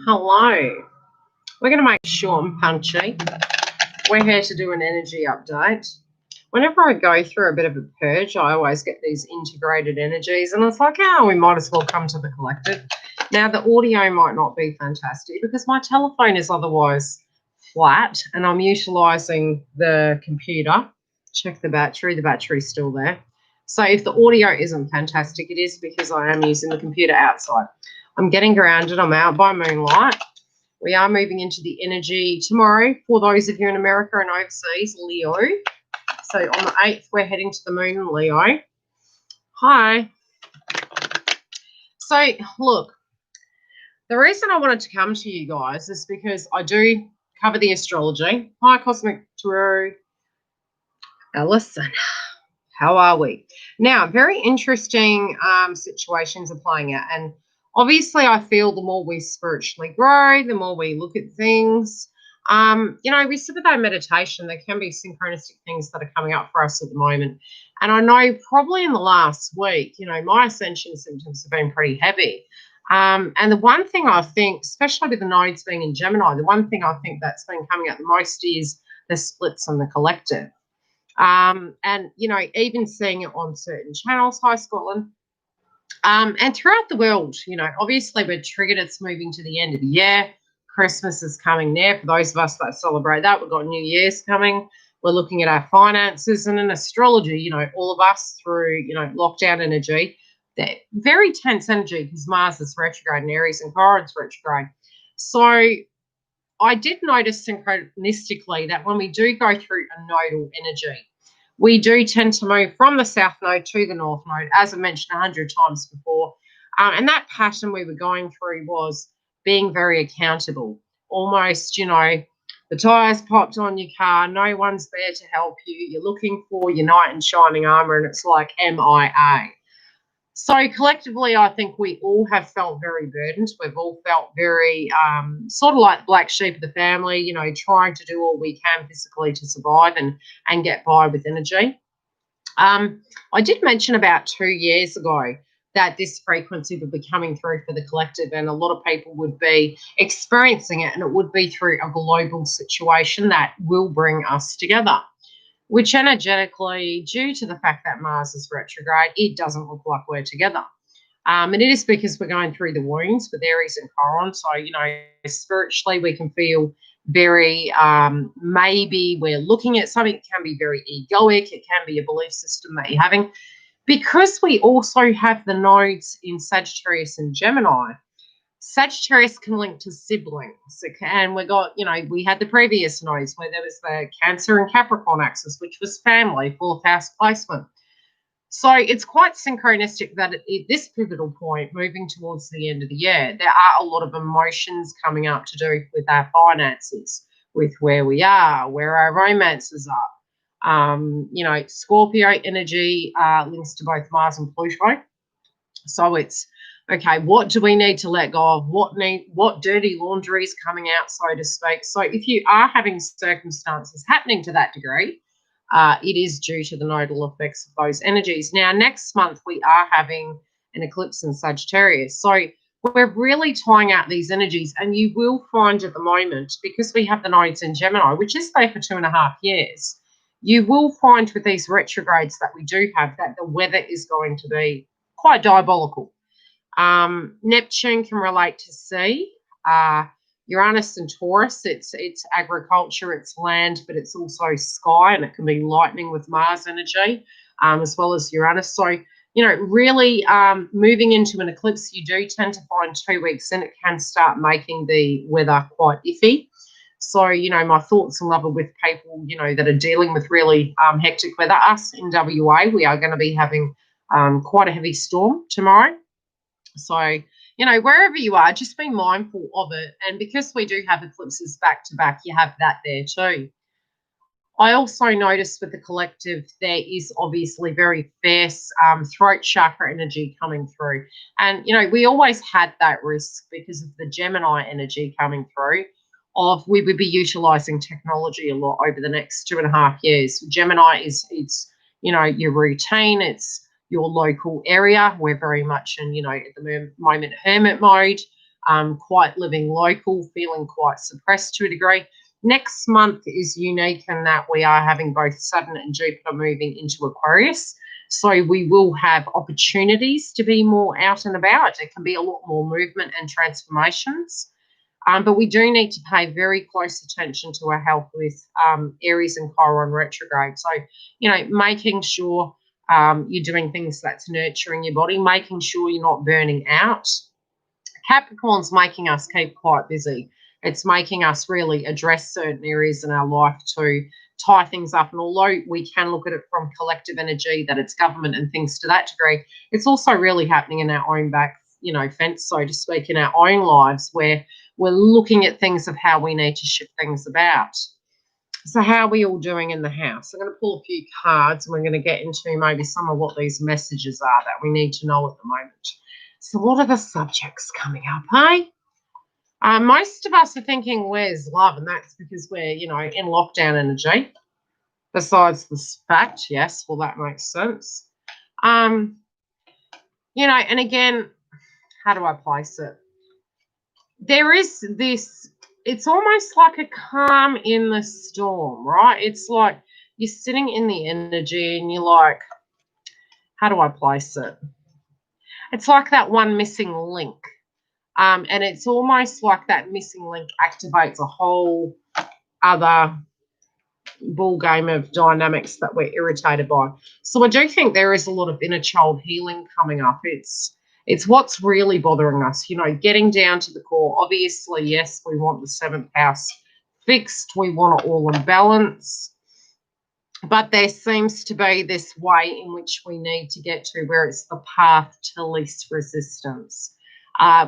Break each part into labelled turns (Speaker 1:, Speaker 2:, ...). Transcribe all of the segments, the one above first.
Speaker 1: Hello. We're going to make short and punchy. We're here to do an energy update. Whenever I go through a bit of a purge, I always get these integrated energies, and it's like, we might as well come to the collective. Now, the audio might not be fantastic because my telephone is otherwise flat, and I'm utilising the computer. Check the battery's still there. So if the audio isn't fantastic, it is because I am using the computer outside. I'm getting grounded. I'm out by moonlight. We are moving into the energy tomorrow for those of you in America and overseas, Leo. So on the 8th, we're heading to the moon in Leo. Hi. So, look, the reason I wanted to come to you guys is because I do cover the astrology. Hi, Cosmic Tarot. Alison, how are we? Now, very interesting situations are playing out. And obviously, I feel the more we spiritually grow, the more we look at things. We said about meditation, there can be synchronistic things that are coming up for us at the moment. And I know probably in the last week, my ascension symptoms have been pretty heavy. And the one thing I think, especially with the nodes being in Gemini, the one thing I think that's been coming out the most is the splits on the collective. And even seeing it on certain channels, hi Scotland, and throughout the world, obviously we're triggered. It's moving to the end of the year. Christmas is coming there. For those of us that celebrate that, we've got New Year's coming. We're looking at our finances, and in astrology, all of us through, lockdown energy, that very tense energy because Mars is retrograde in Aries and Chiron's retrograde. So I did notice synchronistically that when we do go through a nodal energy, we do tend to move from the south node to the north node, as I mentioned 100 times before. And that pattern we were going through was being very accountable. Almost, the tyres popped on your car, no one's there to help you. You're looking for your knight in shining armour, and it's like MIA. So collectively, I think we all have felt very burdened. We've all felt very sort of like the black sheep of the family, trying to do all we can physically to survive and get by with energy. I did mention about 2 years ago that this frequency would be coming through for the collective, and a lot of people would be experiencing it, and it would be through a global situation that will bring us together. Which energetically, due to the fact that Mars is retrograde, it doesn't look like we're together. And it is because we're going through the wounds with Aries and Chiron. So, spiritually we can feel very, maybe we're looking at something. It can be very egoic. It can be a belief system that you're having. Because we also have the nodes in Sagittarius and Gemini, Sagittarius can link to siblings, and we got, we had the previous nodes where there was the Cancer and Capricorn axis, which was family, 4th house placement. So it's quite synchronistic that at this pivotal point, moving towards the end of the year, there are a lot of emotions coming up to do with our finances, with where we are, where our romances are. Scorpio energy links to both Mars and Pluto. So it's, okay, what do we need to let go of? What dirty laundry is coming out, so to speak? So if you are having circumstances happening to that degree, it is due to the nodal effects of those energies. Now, next month, we are having an eclipse in Sagittarius. So we're really tying out these energies, and you will find at the moment, because we have the nodes in Gemini, which is there for 2.5 years, you will find with these retrogrades that we do have that the weather is going to be quite diabolical. Neptune can relate to sea. Uranus and Taurus, it's agriculture, it's land, but it's also sky, and it can be lightning with Mars energy, as well as Uranus. So, really moving into an eclipse, you do tend to find 2 weeks in, it can start making the weather quite iffy. So, my thoughts and love are with people, that are dealing with really hectic weather. Us in WA, we are going to be having quite a heavy storm tomorrow. So, wherever you are, just be mindful of it. And because we do have eclipses back to back, you have that there too. I also noticed with the collective, there is obviously very fierce throat chakra energy coming through. And, we always had that risk because of the Gemini energy coming through we would be utilizing technology a lot over the next 2.5 years. Gemini it's your routine, it's your local area. We're very much in, at the moment, hermit mode. quite living local, feeling quite suppressed to a degree. Next month is unique in that we are having both Saturn and Jupiter moving into Aquarius. So we will have opportunities to be more out and about. It can be a lot more movement and transformations. But we do need to pay very close attention to our health with Aries and Chiron retrograde. So, making sure you're doing things that's nurturing your body, making sure you're not burning out. Capricorn's making us keep quite busy. It's making us really address certain areas in our life to tie things up. And although we can look at it from collective energy, that it's government and things to that degree, it's also really happening in our own back, fence, so to speak, in our own lives, where we're looking at things of how we need to shift things about. So how are we all doing in the house? I'm going to pull a few cards and we're going to get into maybe some of what these messages are that we need to know at the moment. So what are the subjects coming up, hey? Most of us are thinking, where's love? And that's because we're, in lockdown energy. Besides the fact, yes, well, that makes sense. And again, how do I place it? There is this, it's almost like a calm in the storm, right? It's like you're sitting in the energy and you're like, how do I place it? It's like that one missing link. And it's almost like that missing link activates a whole other ball game of dynamics that we're irritated by. So I do think there is a lot of inner child healing coming up. It's what's really bothering us, getting down to the core. Obviously, yes, we want the 7th house fixed. We want it all in balance. But there seems to be this way in which we need to get to where it's the path to least resistance,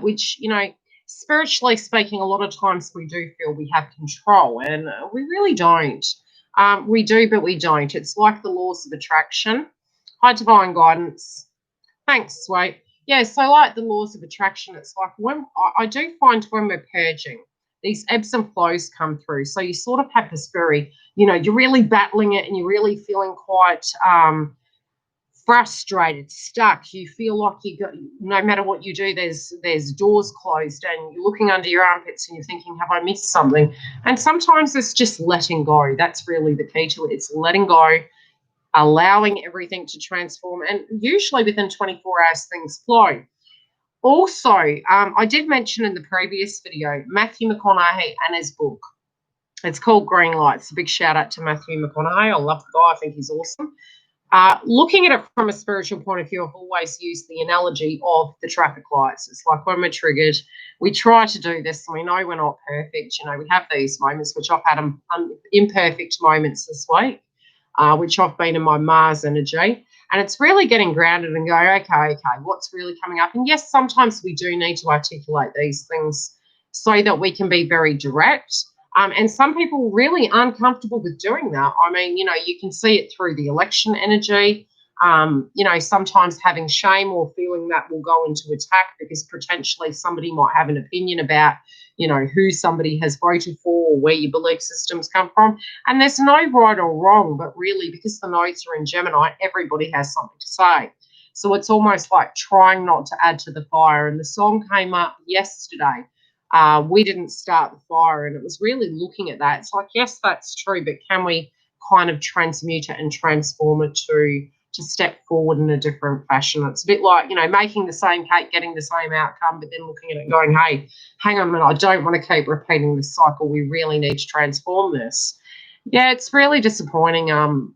Speaker 1: which, spiritually speaking, a lot of times we do feel we have control, and we really don't. We do, but we don't. It's like the laws of attraction. Hi, divine guidance. Thanks, sweet. Yeah, so like the laws of attraction, it's like when I do find when we're purging, these ebbs and flows come through. So you sort of have this very, you're really battling it and you're really feeling quite frustrated, stuck. You feel like no matter what you do, there's doors closed and you're looking under your armpits and you're thinking, have I missed something? And sometimes it's just letting go. That's really the key to it. It's letting go, allowing everything to transform, and usually within 24 hours things flow. Also, I did mention in the previous video Matthew McConaughey and his book. It's called Green Lights. A big shout out to Matthew McConaughey. I love the guy. I think he's awesome. Looking at it from a spiritual point of view, I've always used the analogy of the traffic lights. It's like when we're triggered, we try to do this and we know we're not perfect. We have these moments, which I've had imperfect moments this week, which I've been in my Mars energy. And it's really getting grounded and going, okay, what's really coming up? And yes, sometimes we do need to articulate these things so that we can be very direct. And some people really aren't comfortable with doing that. I mean, you can see it through the election energy. Sometimes having shame or feeling that will go into attack because potentially somebody might have an opinion about, who somebody has voted for or where your belief systems come from. And there's no right or wrong, but really because the nodes are in Gemini, everybody has something to say. So it's almost like trying not to add to the fire. And the song came up yesterday. We didn't start the fire, and it was really looking at that. It's like, yes, that's true, but can we kind of transmute it and transform it to step forward in a different fashion? It's a bit like, making the same cake, getting the same outcome, but then looking at it and going, hey, hang on a minute, I don't want to keep repeating this cycle. We really need to transform this. Yeah, it's really disappointing.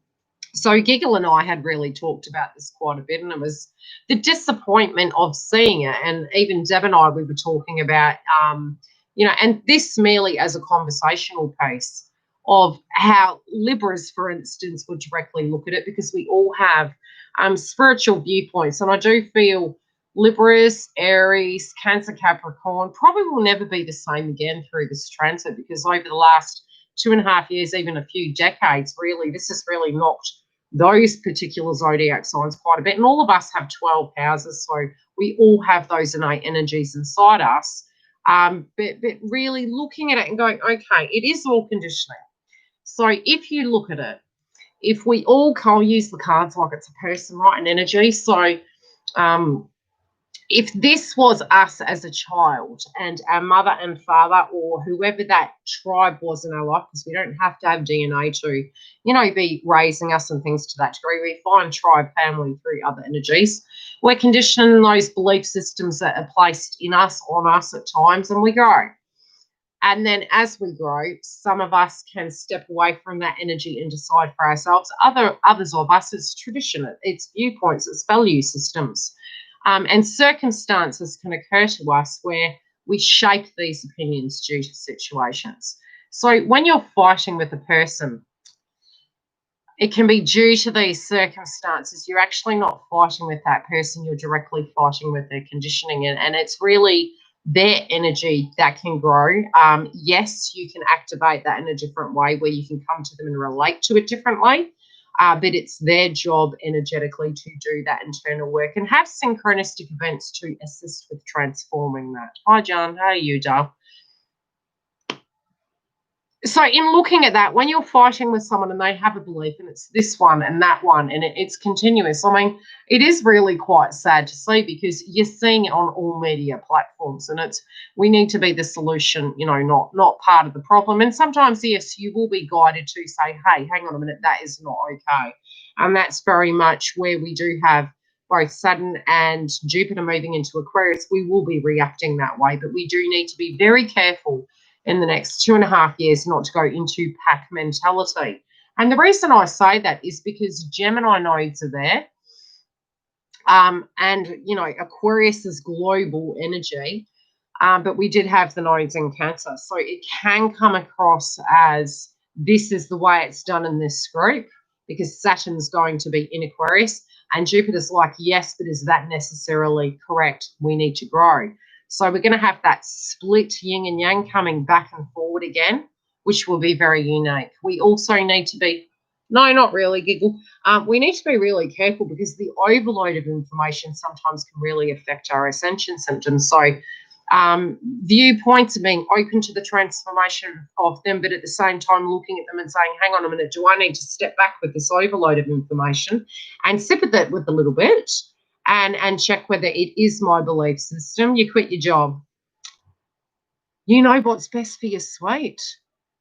Speaker 1: So Giggle and I had really talked about this quite a bit, and it was the disappointment of seeing it. And even Deb and I, we were talking about, and this merely as a conversational piece of how Libras, for instance, would directly look at it, because we all have spiritual viewpoints. And I do feel Libras, Aries, Cancer, Capricorn probably will never be the same again through this transit, because over the last 2.5 years, even a few decades, really, this has really knocked those particular zodiac signs quite a bit. And all of us have 12 houses, so we all have those innate energies inside us. But really looking at it and going, okay, it is all conditioning. So if you look at it, if we all use the cards like it's a person, right, an energy. So if this was us as a child and our mother and father or whoever that tribe was in our life, because we don't have to have DNA to, be raising us and things to that degree. We find tribe family through other energies. We're conditioned in those belief systems that are placed in us, on us at times, and we grow. And then as we grow, some of us can step away from that energy and decide for ourselves. Others of us, it's tradition, it's viewpoints, it's value systems. And circumstances can occur to us where we shape these opinions due to situations. So when you're fighting with a person, it can be due to these circumstances. You're actually not fighting with that person, you're directly fighting with their conditioning. And it's really their energy that can grow. Yes, you can activate that in a different way where you can come to them and relate to it differently. But it's their job energetically to do that internal work and have synchronistic events to assist with transforming that. Hi, John. How are you, Dale? So in looking at that, when you're fighting with someone and they have a belief and it's this one and that one and it's continuous, I mean, it is really quite sad to see because you're seeing it on all media platforms and we need to be the solution, not part of the problem. And sometimes, yes, you will be guided to say, hey, hang on a minute, that is not okay. And that's very much where we do have both Saturn and Jupiter moving into Aquarius. We will be reacting that way, but we do need to be very careful in the next 2.5 years not to go into pack mentality. And the reason I say that is because Gemini nodes are there. And, Aquarius is global energy, but we did have the nodes in Cancer. So it can come across as this is the way it's done in this group because Saturn's going to be in Aquarius and Jupiter's like, yes, but is that necessarily correct? We need to grow. So we're going to have that split yin and yang coming back and forward again, which will be very unique. We also need to be, no, not really, Giggle. We need to be really careful because the overload of information sometimes can really affect our ascension symptoms. So viewpoints are being open to the transformation of them, but at the same time looking at them and saying, hang on a minute, do I need to step back with this overload of information and sip at that with a little bit? And check whether it is my belief system. You quit your job. You know what's best for your sweet.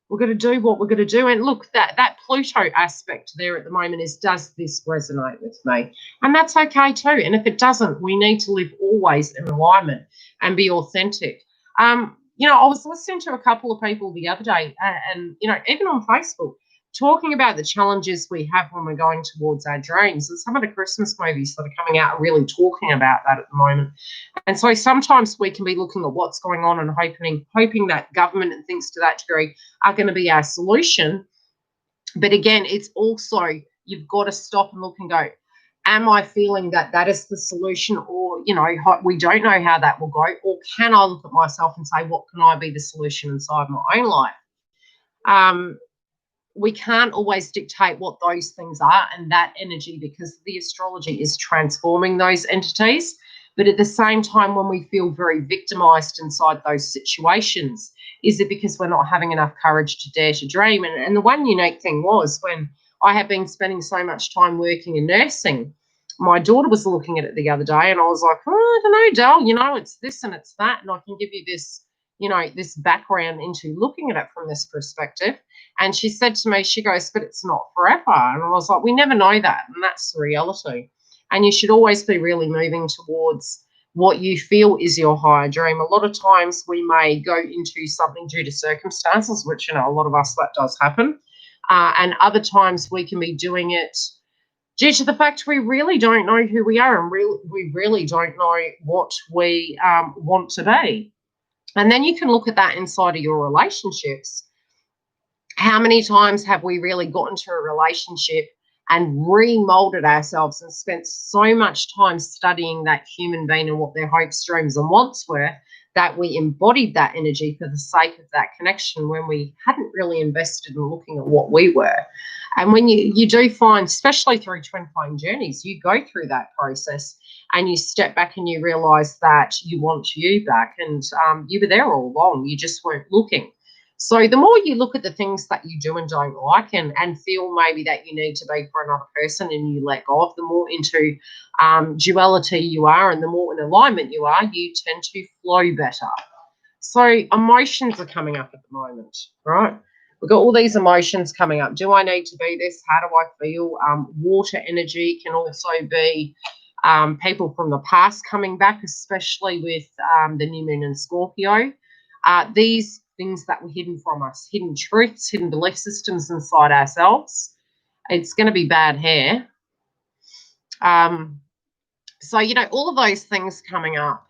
Speaker 1: We're going to do what we're going to do. And look, that Pluto aspect there at the moment is, does this resonate with me? And that's okay too. And if it doesn't, we need to live always in alignment and be authentic. I was listening to a couple of people the other day and even on Facebook, talking about the challenges we have when we're going towards our dreams. And some of the Christmas movies that are coming out are really talking about that at the moment. And so sometimes we can be looking at what's going on and hoping that government and things to that degree are going to be our solution. But again, it's also, you've got to stop and look and go, am I feeling that is the solution? Or, we don't know how that will go. Or can I look at myself and say, what can I be the solution inside my own life? We can't always dictate what those things are and that energy because the astrology is transforming those entities. But at the same time, when we feel very victimized inside those situations, is it because we're not having enough courage to dare to dream? And the one unique thing was when I have been spending so much time working in nursing, my daughter was looking at it the other day and I was like, oh, I don't know, Dal, it's this and it's that. And I can give you this, this background into looking at it from this perspective. And she said to me, she goes, but it's not forever. And I was like, we never know that. And that's the reality. And you should always be really moving towards what you feel is your higher dream. A lot of times we may go into something due to circumstances, which, a lot of us, that does happen. And other times we can be doing it due to the fact we really don't know who we are and we really don't know what we want to be. And then you can look at that inside of your relationships. How many times have we really gotten to a relationship and remolded ourselves and spent so much time studying that human being and what their hopes, dreams and wants were that we embodied that energy for the sake of that connection when we hadn't really invested in looking at what we were. And when you do find, especially through twin flame journeys, you go through that process and you step back and you realise that you want you back and you were there all along, you just weren't looking. So the more you look at the things that you do and don't like and feel maybe that you need to be for another person and you let go of, the more into duality you are and the more in alignment you are, you tend to flow better. So emotions are coming up at the moment, right? We've got all these emotions coming up. Do I need to be this? How do I feel? Water energy can also be people from the past coming back, especially with the new moon in Scorpio. These things that were hidden from us, hidden truths, hidden belief systems inside ourselves. It's going to be bad hair. So, all of those things coming up.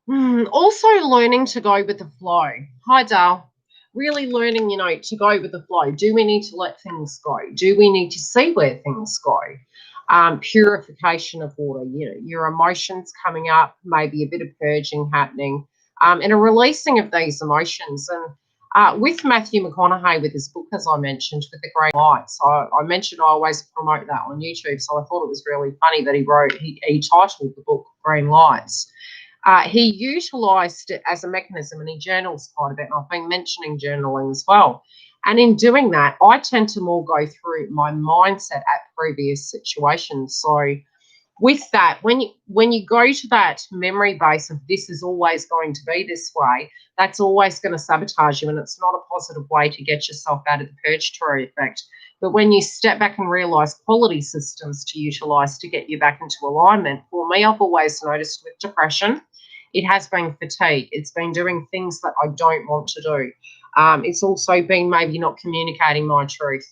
Speaker 1: Also learning to go with the flow. Hi, Dal. Really learning, to go with the flow. Do we need to let things go? Do we need to see where things go? Purification of water, your emotions coming up, maybe a bit of purging happening, and a releasing of these emotions. And with Matthew McConaughey, with his book, as I mentioned, with the green lights, I mentioned I always promote that on YouTube, so I thought it was really funny that he titled the book Green Lights. He utilised it as a mechanism and he journals quite a bit. And I've been mentioning journaling as well. And in doing that, I tend to more go through my mindset at previous situations. So with that, when you go to that memory base of this is always going to be this way, that's always going to sabotage you. And it's not a positive way to get yourself out of the purgatory effect. But when you step back and realise quality systems to utilise to get you back into alignment, for me, I've always noticed with depression, it has been fatigue. It's been doing things that I don't want to do. It's also been maybe not communicating my truth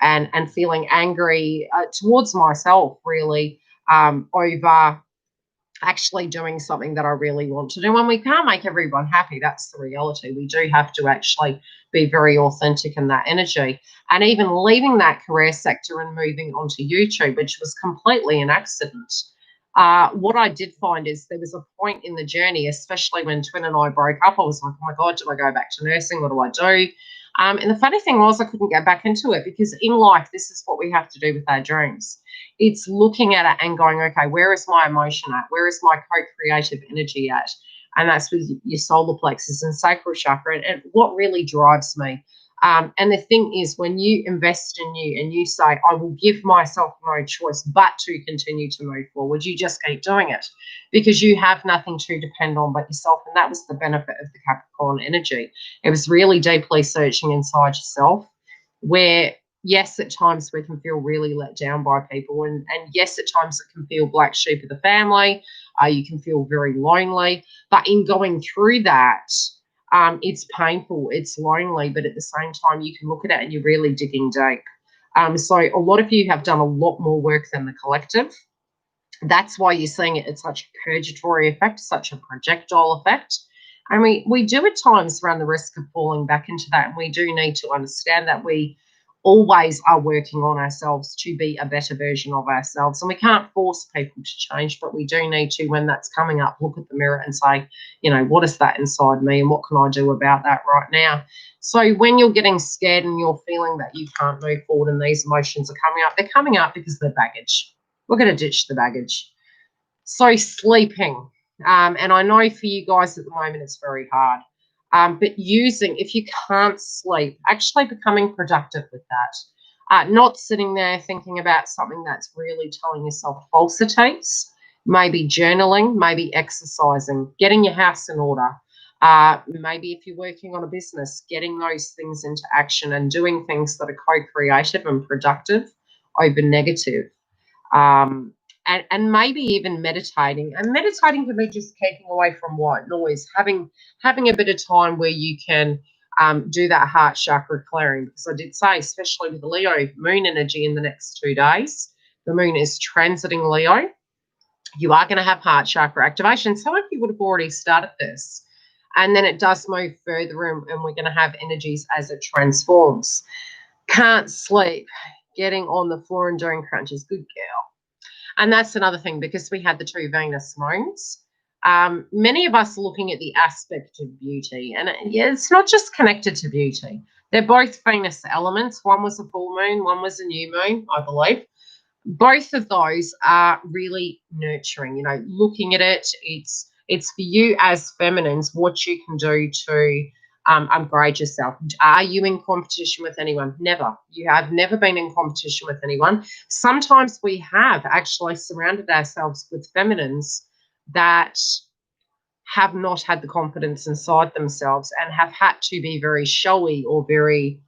Speaker 1: and feeling angry towards myself, really, over actually doing something that I really want to do. And we can't make everyone happy. That's the reality. We do have to actually be very authentic in that energy. And even leaving that career sector and moving onto YouTube, which was completely an accident. What I did find is there was a point in the journey, especially when Twin and I broke up, I was like, oh my God, do I go back to nursing? What do I do? And the funny thing was I couldn't get back into it because in life, this is what we have to do with our dreams. It's looking at it and going, okay, where is my emotion at? Where is my co-creative energy at? And that's with your solar plexus and sacral chakra and what really drives me. And the thing is, when you invest in you and you say, I will give myself no choice but to continue to move forward, you just keep doing it because you have nothing to depend on but yourself. And that was the benefit of the Capricorn energy. It was really deeply searching inside yourself where, yes, at times we can feel really let down by people. And yes, at times it can feel black sheep of the family. You can feel very lonely. But in going through that, it's painful, it's lonely, but at the same time, you can look at it and you're really digging deep. So a lot of you have done a lot more work than the collective. That's why you're seeing it as such a purgatory effect, such a projectile effect. And we do at times run the risk of falling back into that. And we do need to understand that we always are working on ourselves to be a better version of ourselves. And we can't force people to change, but we do need to, when that's coming up, look at the mirror and say, what is that inside me and what can I do about that right now? So when you're getting scared and you're feeling that you can't move forward and these emotions are coming up, they're coming up because they're baggage. We're going to ditch the baggage. So sleeping. And I know for you guys at the moment it's very hard. But if you can't sleep, actually becoming productive with that. Not sitting there thinking about something that's really telling yourself falsities, maybe journaling, maybe exercising, getting your house in order. Maybe if you're working on a business, getting those things into action and doing things that are co-creative and productive over negative. And maybe even meditating. And meditating can be just keeping away from white noise, having a bit of time where you can do that heart chakra clearing. Because I did say, especially with the Leo moon energy in the next 2 days, the moon is transiting Leo. You are going to have heart chakra activation. Some of you would have already started this. And then it does move further and we're going to have energies as it transforms. Can't sleep, getting on the floor and doing crunches. Good girl. And that's another thing, because we had the 2 Venus moons. Many of us are looking at the aspect of beauty. And it's not just connected to beauty. They're both Venus elements. One was a full moon, one was a new moon, I believe. Both of those are really nurturing. Looking at it, it's for you as feminines, what you can do to upgrade yourself. Are you in competition with anyone? Never. You have never been in competition with anyone. Sometimes we have actually surrounded ourselves with feminines that have not had the confidence inside themselves and have had to be very showy or very,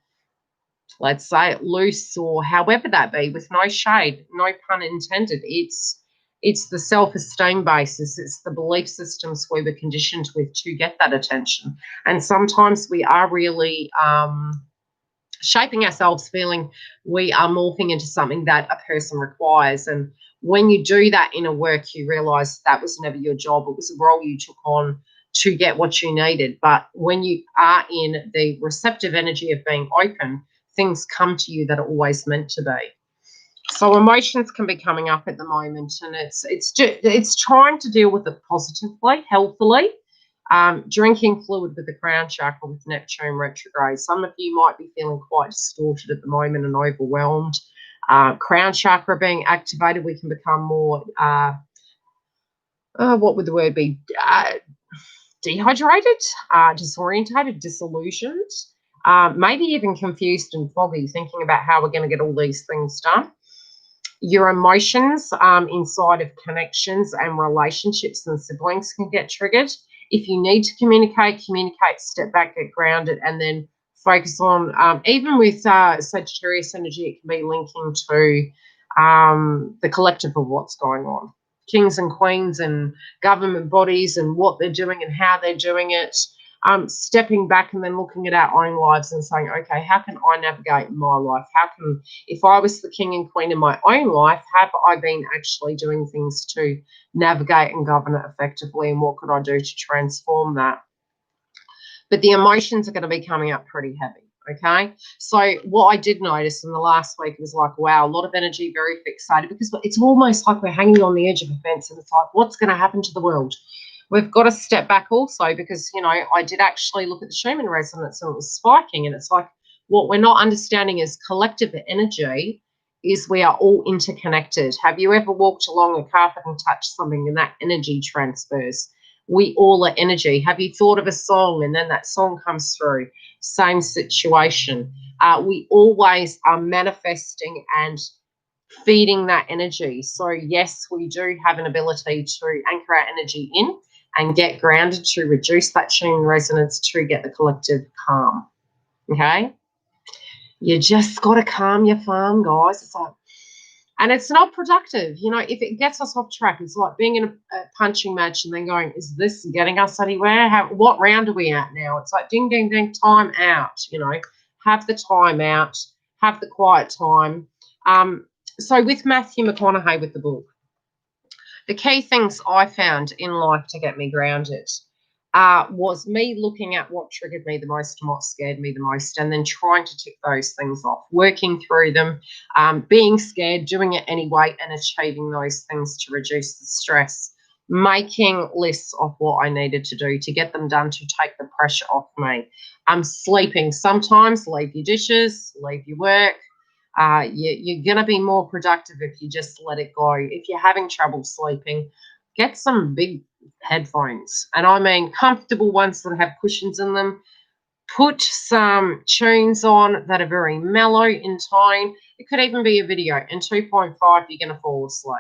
Speaker 1: let's say, loose, or however that be, with no shade, no pun intended. It's the self-esteem basis, it's the belief systems we were conditioned with to get that attention. And sometimes we are really shaping ourselves, feeling we are morphing into something that a person requires. And when you do that in a work, you realize that was never your job. It was a role you took on to get what you needed. But when you are in the receptive energy of being open, things come to you that are always meant to be. So emotions can be coming up at the moment, and it's trying to deal with it positively, healthily. Drinking fluid with the crown chakra with Neptune retrograde. Some of you might be feeling quite distorted at the moment and overwhelmed. Crown chakra being activated, we can become more, what would the word be? Dehydrated, disorientated, disillusioned, maybe even confused and foggy, thinking about how we're going to get all these things done. Your emotions inside of connections and relationships and siblings can get triggered. If you need to communicate, step back, get grounded, and then focus on, even with Sagittarius energy, it can be linking to the collective of what's going on. Kings and queens and government bodies and what they're doing and how they're doing it. Stepping back and then looking at our own lives and saying, okay, how can I navigate my life? How can, if I was the king and queen in my own life, have I been actually doing things to navigate and govern it effectively, and what could I do to transform that? But the emotions are going to be coming up pretty heavy, okay? So what I did notice in the last week was like, wow, a lot of energy, very fixated, because it's almost like we're hanging on the edge of a fence, and it's like, what's going to happen to the world? We've got to step back also, because, you know, I did actually look at the Schumann resonance and it was spiking, and it's like, what we're not understanding is collective energy is we are all interconnected. Have you ever walked along a carpet and touched something and that energy transfers? We all are energy. Have you thought of a song and then that song comes through? Same situation. We always are manifesting and feeding that energy. So yes, we do have an ability to anchor our energy in and get grounded to reduce that Schumann resonance to get the collective calm. Okay? You just got to calm your farm, guys. It's like, and it's not productive. You know, if it gets us off track, it's like being in a punching match and then going, is this getting us anywhere? What round are we at now? It's like ding, ding, ding, time out. You know, have the time out, have the quiet time. So with Matthew McConaughey with the book, the key things I found in life to get me grounded was me looking at what triggered me the most and what scared me the most, and then trying to tick those things off, working through them, being scared, doing it anyway, and achieving those things to reduce the stress, making lists of what I needed to do to get them done to take the pressure off me. Sleeping. Sometimes leave your dishes, leave your work. You're going to be more productive if you just let it go. If you're having trouble sleeping, get some big headphones, and I mean comfortable ones that have cushions in them. Put some tunes on that are very mellow in tone. It could even be a video. In 2.5, you're going to fall asleep.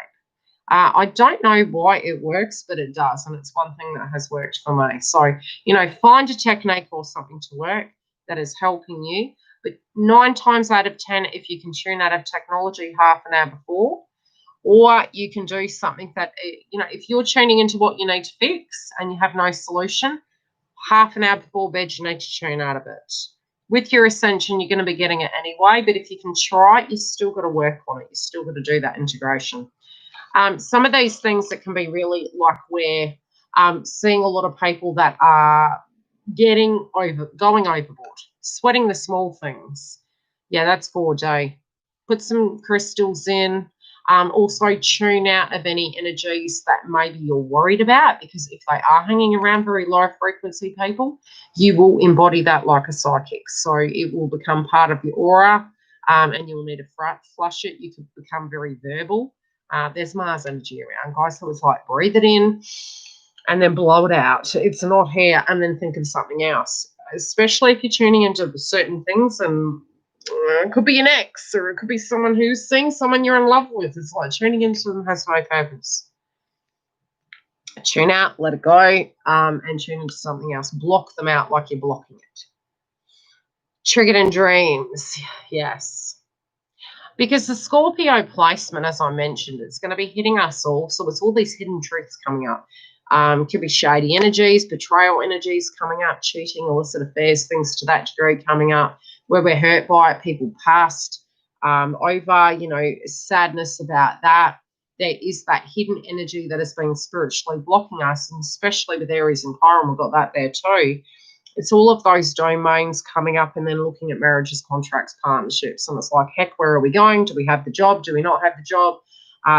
Speaker 1: I don't know why it works, but it does, and it's one thing that has worked for me. So, you know, find a technique or something to work that is helping you. But 9 times out of 10, if you can tune out of technology half an hour before, or you can do something that, you know, if you're tuning into what you need to fix and you have no solution, half an hour before bed, you need to tune out of it. With your ascension, you're going to be getting it anyway, but if you can try it, you still got to work on it. You still got to do that integration. Some of these things that can be really, like, we're seeing a lot of people that are going overboard, sweating the small things. Yeah, that's 4D. Put some crystals in. Also tune out of any energies that maybe you're worried about, because if they are hanging around very low frequency people, you will embody that like a psychic. So it will become part of your aura, and you'll need to flush it. You could become very verbal. There's Mars energy around, guys, so it's like breathe it in and then blow it out. It's not here, and then think of something else. especially if you're tuning into certain things, and it could be an ex, or it could be someone who's seeing someone you're in love with. It's like tuning into them has no purpose. Tune out, let it go, and tune into something else. Block them out like you're blocking it. Triggered in dreams, yes. Because the Scorpio placement, as I mentioned, it's going to be hitting us all. So it's all these hidden truths coming up. Could be shady energies, betrayal energies coming up, cheating, illicit affairs, things to that degree coming up, where we're hurt by it, people passed over, you know, sadness about that. There is that hidden energy that has been spiritually blocking us, and especially with Aries and Chiron, we've got that there too. It's all of those domains coming up, and then looking at marriages, contracts, partnerships. And it's like, heck, where are we going? Do we have the job? Do we not have the job?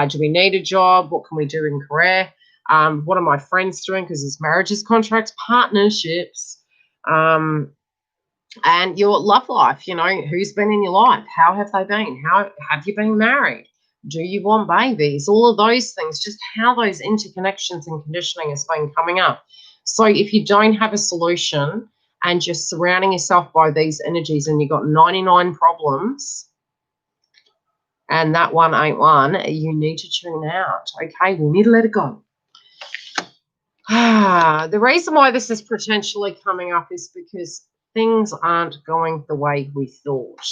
Speaker 1: Do we need a job? What can we do in career? What are my friends doing? Because it's marriages, contracts, partnerships. And your love life, you know, who's been in your life? How have they been? How have you been married? Do you want babies? All of those things, just how those interconnections and conditioning has been coming up. So if you don't have a solution and you're surrounding yourself by these energies and you've got 99 problems and that one ain't one, you need to tune out. Okay, we need to let it go. The reason why this is potentially coming up is because things aren't going the way we thought.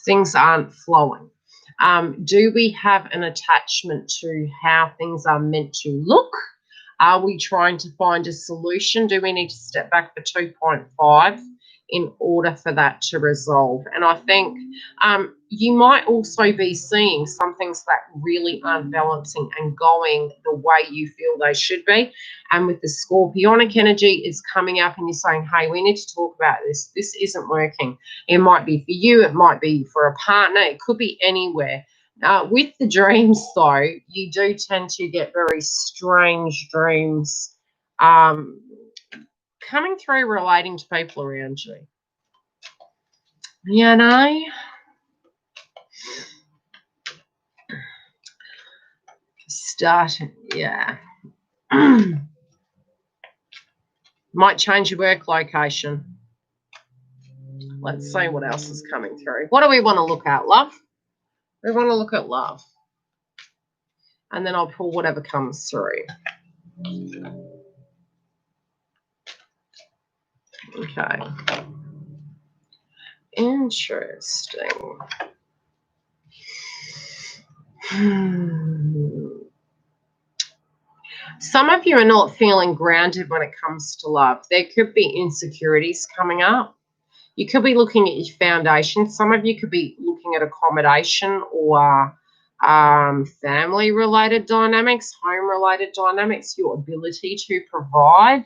Speaker 1: Things aren't flowing. Do we have an attachment to how things are meant to look? Are we trying to find a solution? Do we need to step back for 2.5 in order for that to resolve? And I think you might also be seeing some things that really aren't balancing and going the way you feel they should be. And with the Scorpionic energy, it's coming up and you're saying, hey, we need to talk about this. This isn't working. It might be for you. It might be for a partner. It could be anywhere. With the dreams, though, you do tend to get very strange dreams coming through relating to people around you. You know? Yeah. Might change your work location. Let's see what else is coming through. What do we want to look at, love? We want to look at love. And then I'll pull whatever comes through. Okay. Interesting. Some of you are not feeling grounded when it comes to love. There could be insecurities coming up. You could be looking at your foundation. Some of you could be looking at accommodation or family-related dynamics, home-related dynamics, your ability to provide.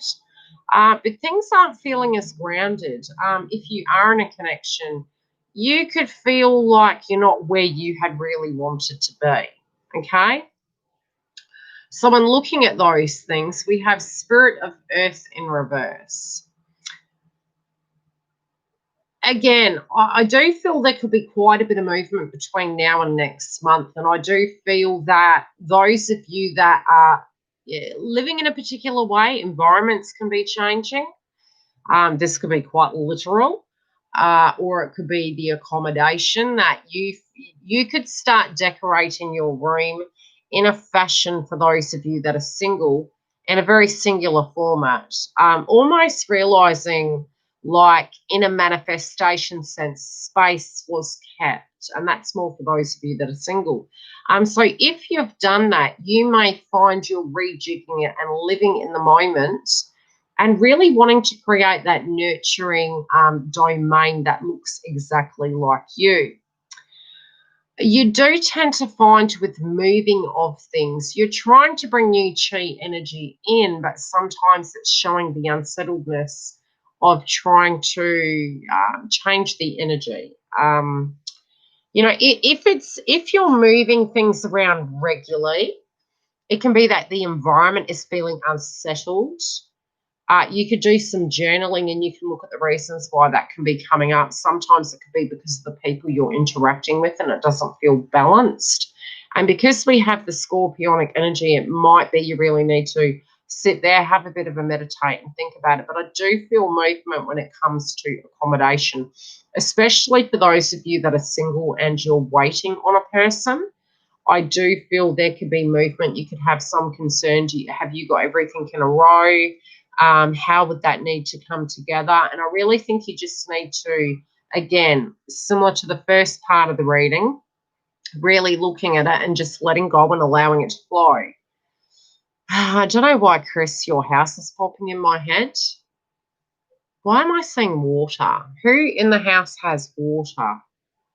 Speaker 1: But things aren't feeling as grounded. If you are in a connection, you could feel like you're not where you had really wanted to be, okay? So when looking at those things, we have Spirit of Earth in reverse. Again, I do feel there could be quite a bit of movement between now and next month. And I do feel that those of you that are living in a particular way, environments can be changing. This could be quite literal. Or it could be the accommodation that you could start decorating your room in a fashion, for those of you that are single, in a very singular format, almost realizing like in a manifestation sense, space was kept, and that's more for those of you that are single. So if you've done that, you may find you're rejigging it and living in the moment and really wanting to create that nurturing domain that looks exactly like you. You do tend to find with moving of things, you're trying to bring new chi energy in, but sometimes it's showing the unsettledness of trying to change the energy. You know, if you're moving things around regularly, it can be that the environment is feeling unsettled. You could do some journaling and you can look at the reasons why that can be coming up. Sometimes it could be because of the people you're interacting with and it doesn't feel balanced. And because we have the Scorpionic energy, it might be you really need to sit there, have a bit of a meditate and think about it. But I do feel movement when it comes to accommodation, especially for those of you that are single and you're waiting on a person. I do feel there could be movement. You could have some concern. Have you got everything in a row? How would that need to come together? And I really think you just need to, again, similar to the first part of the reading, really looking at it and just letting go and allowing it to flow. I don't know why, Chris, your house is popping in my head. Why am I seeing water? Who in the house has water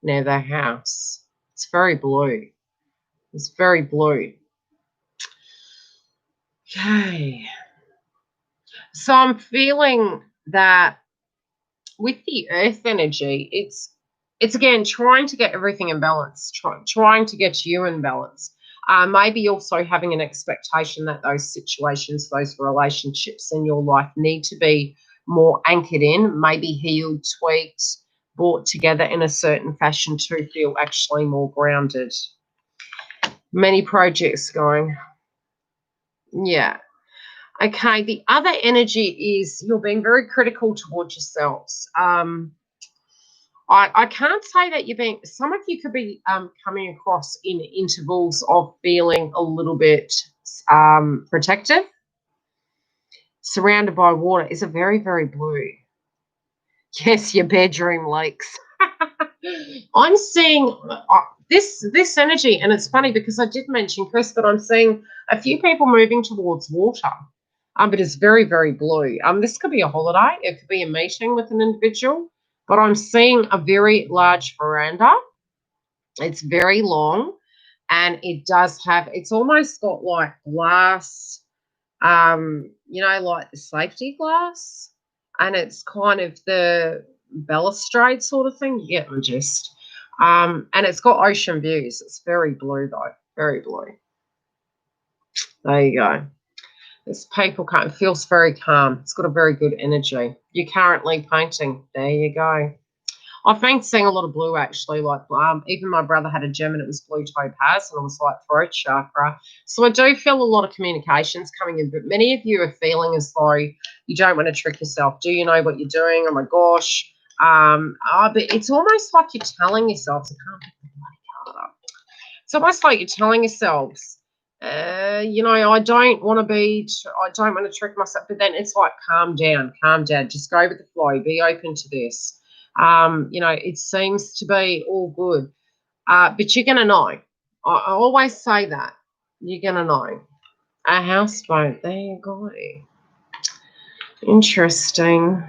Speaker 1: near their house? It's very blue. It's very blue. Okay. So I'm feeling that with the earth energy, it's again trying to get everything in balance, trying to get you in balance. Maybe also having an expectation that those situations, those relationships in your life need to be more anchored in, maybe healed, tweaked, brought together in a certain fashion to feel actually more grounded. Many projects going. Yeah. Okay, the other energy is you're being very critical towards yourselves. I can't say that you're being, some of you could be coming across in intervals of feeling a little bit protective. Surrounded by water is a very, very blue. Yes, your bedroom leaks. I'm seeing this energy, and it's funny because I did mention Chris, but I'm seeing a few people moving towards water. But it's very, very blue. This could be a holiday. It could be a meeting with an individual. But I'm seeing a very large veranda. It's very long, and it does have, it's almost got like glass, like the safety glass, and it's kind of the balustrade sort of thing. You get the gist. And it's got ocean views. It's very blue though, very blue. There you go. This paper cut feels very calm. It's got a very good energy. You're currently painting. There you go. I've been seeing a lot of blue actually. Like even my brother had a gem and it was blue topaz, and it was like throat chakra. So I do feel a lot of communications coming in, but many of you are feeling as though you don't want to trick yourself. Do you know what you're doing? Oh my gosh. But it's almost like you're telling yourselves. I can't pick the bloody card up. It's almost like you're telling yourselves, I don't want to trick myself. But then it's like, calm down, just go with the flow, be open to this. It seems to be all good, but you're going to know. I always say that. You're going to know. A houseboat, there you go. Interesting.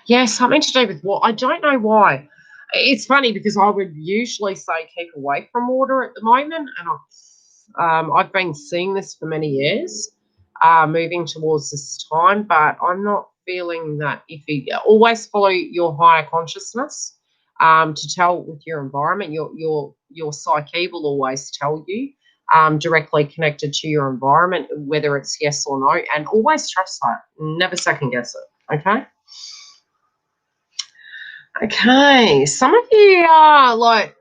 Speaker 1: Yeah, something to do with water. I don't know why. It's funny because I would usually say keep away from water at the moment, and I've been seeing this for many years, moving towards this time, but I'm not feeling that. If you always follow your higher consciousness, to tell with your environment, your psyche will always tell you, directly connected to your environment, whether it's yes or no, and always trust that. Never second guess it. Okay. Okay, some of you are like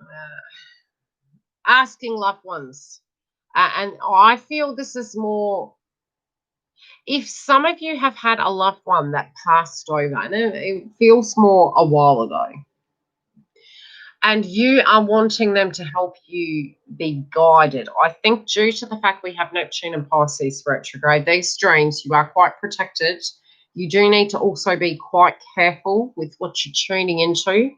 Speaker 1: asking loved ones, and I feel this is more, if some of you have had a loved one that passed over, and it feels more a while ago, and you are wanting them to help you be guided. I think due to the fact we have Neptune and Pisces retrograde, these dreams, you are quite protected. You do need to also be quite careful with what you're tuning into,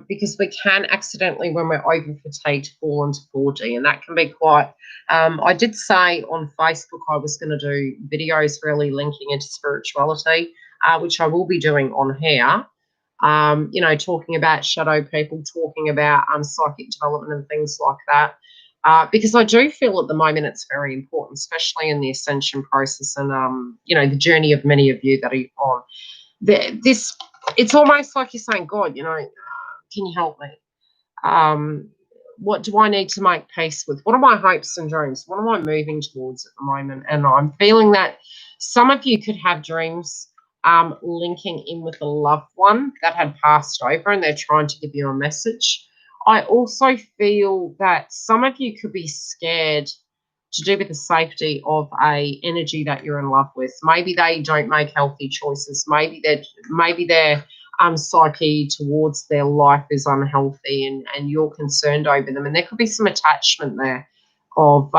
Speaker 1: because we can accidentally, when we're over fatigued, fall into 4D, and that can be quite, I did say on Facebook I was going to do videos really linking into spirituality, which I will be doing on here. Talking about shadow people, talking about psychic development and things like that. Because I do feel at the moment it's very important, especially in the ascension process and, the journey of many of you that are on. It's almost like you're saying, God, can you help me? What do I need to make peace with? What are my hopes and dreams? What am I moving towards at the moment? And I'm feeling that some of you could have dreams linking in with a loved one that had passed over and they're trying to give you a message. I also feel that some of you could be scared to do with the safety of a energy that you're in love with. Maybe they don't make healthy choices. Maybe their psyche towards their life is unhealthy, and you're concerned over them. And there could be some attachment there of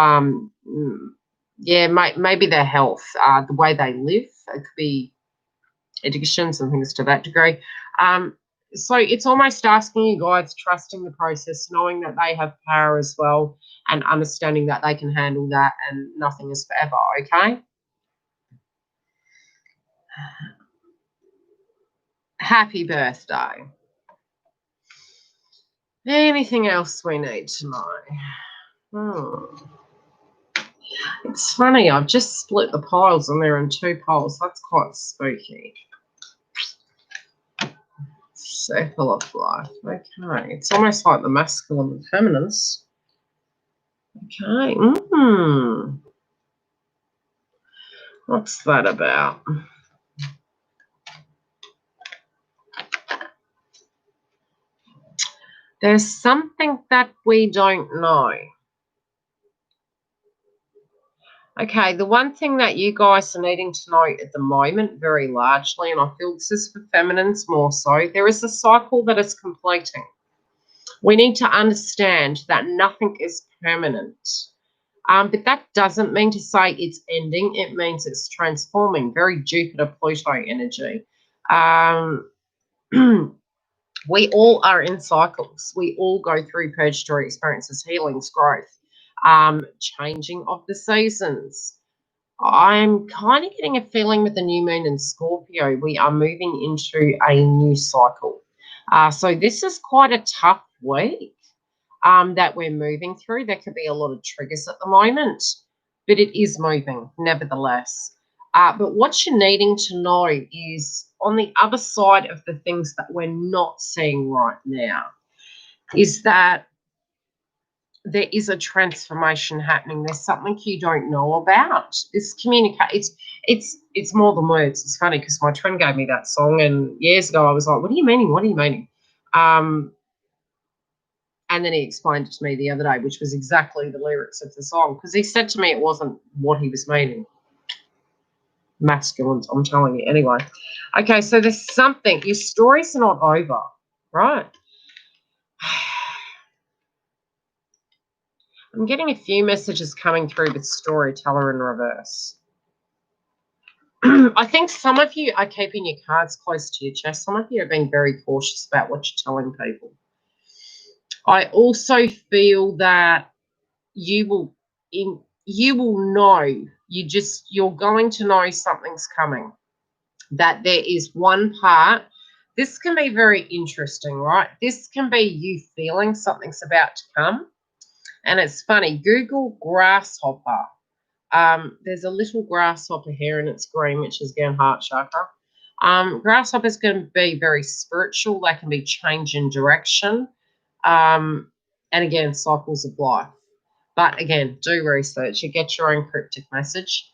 Speaker 1: maybe their health, the way they live. It could be addictions and things to that degree. So it's almost asking you guys, trusting the process, knowing that they have power as well, and understanding that they can handle that and nothing is forever, okay? Happy birthday. Anything else we need to know? It's funny, I've just split the piles and they're in 2 piles. That's quite spooky. Circle of life. Okay. It's almost like the masculine and feminines. Okay. What's that about? There's something that we don't know. Okay, the one thing that you guys are needing to know at the moment, very largely, and I feel this is for feminines more so, there is a cycle that is completing. We need to understand that nothing is permanent. But that doesn't mean to say it's ending. It means it's transforming. Very Jupiter-Pluto energy. We all are in cycles. We all go through purgatory experiences, healings, growth, changing of the seasons. I'm kind of getting a feeling with the new moon in Scorpio, we are moving into a new cycle. So this is quite a tough week that we're moving through. There could be a lot of triggers at the moment, but it is moving nevertheless. But what you're needing to know is on the other side of the things that we're not seeing right now is that there is a transformation happening. There's something you don't know about. This it's more than words. It's funny because my twin gave me that song, and years ago I was like, what do you meaning? What are you meaning? And then he explained it to me the other day, which was exactly the lyrics of the song, because he said to me it wasn't what he was meaning. Masculines, I'm telling you. Anyway. Okay, so there's something. Your stories are not over, right? I'm getting a few messages coming through with storyteller in reverse. I think some of you are keeping your cards close to your chest. Some of you are being very cautious about what you're telling people. I also feel that you will know, you're going to know something's coming. That there is one part. This can be very interesting, right? This can be you feeling something's about to come. And it's funny, Google grasshopper. There's a little grasshopper here and it's green, which is again heart chakra. Grasshoppers can be very spiritual. They can be change in direction. And again, cycles of life. But again, do research. You get your own cryptic message.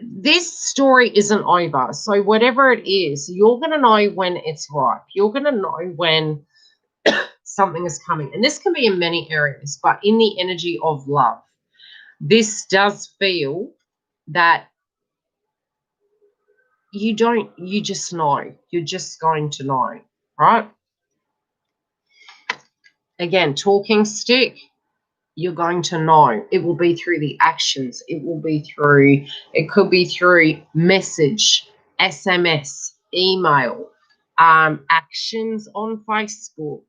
Speaker 1: This story isn't over. So whatever it is, you're going to know when it's ripe. You're going to know when something is coming. And this can be in many areas, but in the energy of love, this does feel that you just know. You're just going to know, right? Again, talking stick, you're going to know. It will be through the actions. It could be through message, SMS, email, actions on Facebook,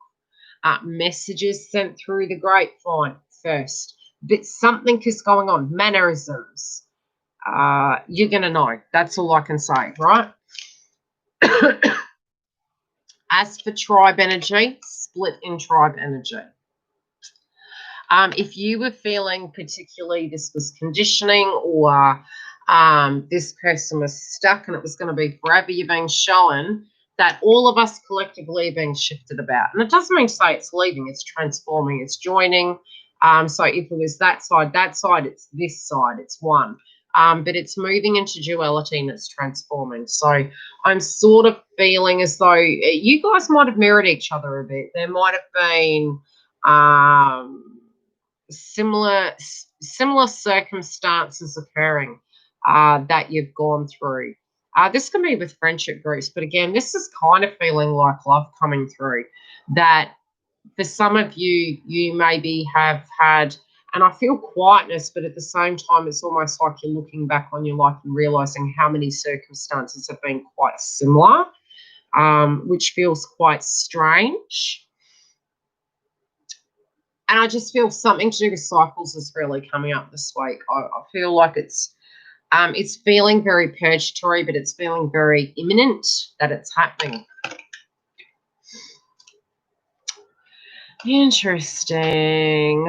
Speaker 1: messages sent through the grapevine first. But something is going on, mannerisms. You're going to know. That's all I can say, right? As for tribe energy, split in tribe energy. If you were feeling particularly this was conditioning or this person was stuck and it was going to be forever, you're being shown that all of us collectively are being shifted about. And it doesn't mean to say it's leaving, it's transforming, it's joining. So if it was that side, it's this side, it's one. But it's moving into duality and it's transforming. So I'm sort of feeling as though you guys might have mirrored each other a bit. There might have been similar circumstances occurring that you've gone through. This can be with friendship groups, but again, this is kind of feeling like love coming through. That for some of you, you maybe have had, and I feel quietness, but at the same time, it's almost like you're looking back on your life and realizing how many circumstances have been quite similar, which feels quite strange. And I just feel something to do with cycles is really coming up this week. I feel like it's feeling very purgatory, but it's feeling very imminent that it's happening. Interesting.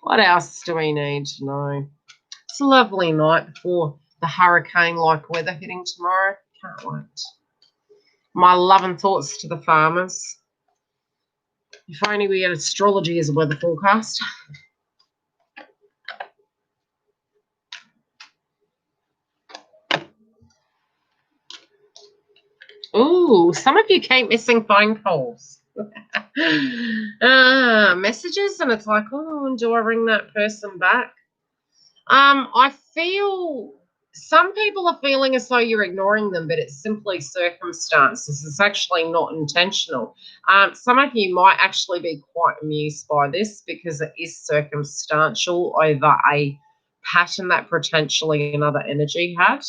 Speaker 1: What else do we need to know? It's a lovely night before the hurricane-like weather hitting tomorrow. Can't wait. My love and thoughts to the farmers. If only we had astrology as a weather forecast. Ooh, some of you keep missing phone calls. Messages, and it's like, oh, do I ring that person back? I feel some people are feeling as though you're ignoring them, but it's simply circumstances. It's actually not intentional. Some of you might actually be quite amused by this because it is circumstantial over a pattern that potentially another energy had.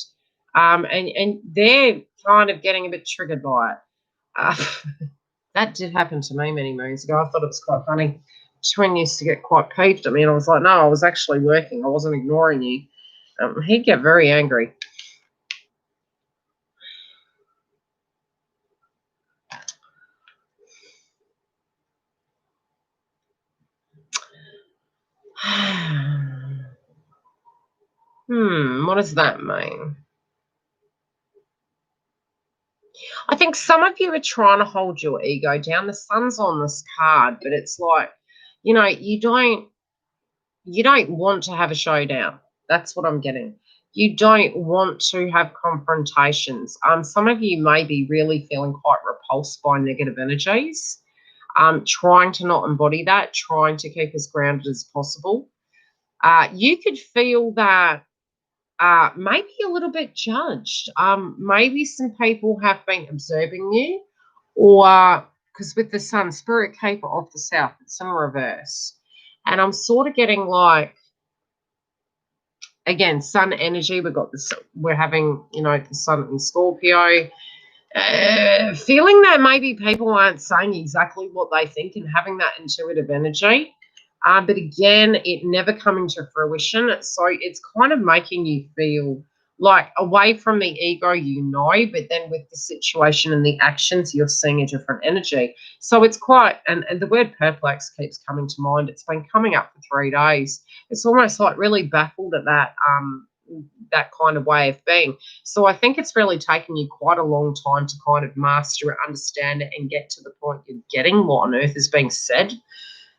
Speaker 1: And they're kind of getting a bit triggered by it. That did happen to me many moons ago. I thought it was quite funny. Twin used to get quite peeved at me, and I was like, no, I was actually working. I wasn't ignoring you. He'd get very angry. What does that mean? I think some of you are trying to hold your ego down. The sun's on this card, but it's like, you don't want to have a showdown. That's what I'm getting. You don't want to have confrontations. Some of you may be really feeling quite repulsed by negative energies, trying to not embody that, trying to keep as grounded as possible. You could feel that maybe a little bit judged. Maybe some people have been observing you, or because with the sun, spirit keeper off the south, it's in reverse. And I'm sort of getting like, again, sun energy. We're having, the sun in Scorpio. Feeling that maybe people aren't saying exactly what they think and having that intuitive energy. But again, it never coming to fruition. So it's kind of making you feel like away from the ego, but then with the situation and the actions, you're seeing a different energy. So it's quite, and the word perplex keeps coming to mind. It's been coming up for 3 days. It's almost like really baffled at that kind of way of being. So I think it's really taken you quite a long time to kind of master it, understand it, and get to the point you're getting what on earth is being said.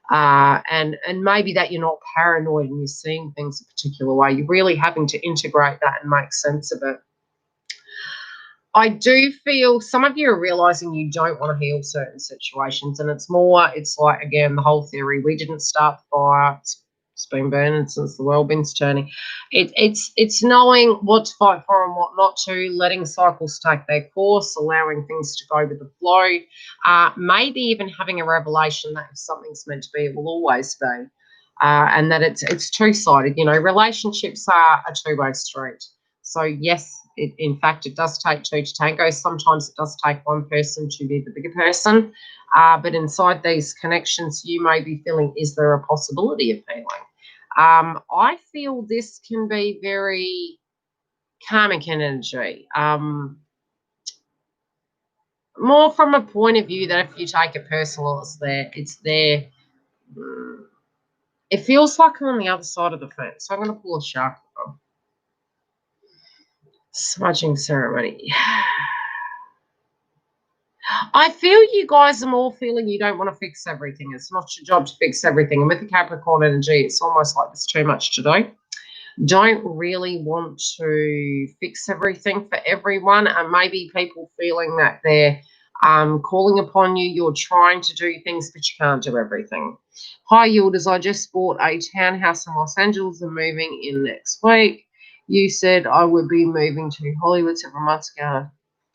Speaker 1: And maybe that you're not paranoid and you're seeing things a particular way. You're really having to integrate that and make sense of it. I do feel some of you are realizing you don't want to heal certain situations, and it's like, again, the whole theory, we didn't start the fire. It's been burning since the world been's turning. It's knowing what to fight for and what not to, letting cycles take their course, allowing things to go with the flow, maybe even having a revelation that if something's meant to be, it will always be, and that it's two-sided. Relationships are a two-way street. So yes, in fact, it does take two to tango. Sometimes it does take one person to be the bigger person. But inside these connections, you may be feeling, is there a possibility of healing? I feel this can be very karmic energy. More from a point of view that if you take it personal, it's there. It feels like I'm on the other side of the fence. So I'm going to pull a chakra. Smudging ceremony. I feel you guys are more feeling you don't want to fix everything. It's not your job to fix everything. And with the Capricorn energy, it's almost like there's too much to do. Don't really want to fix everything for everyone. And maybe people feeling that they're calling upon you. You're trying to do things, but you can't do everything. Hi, Yildiz. I just bought a townhouse in Los Angeles and moving in next week. You said I would be moving to Hollywood several months ago.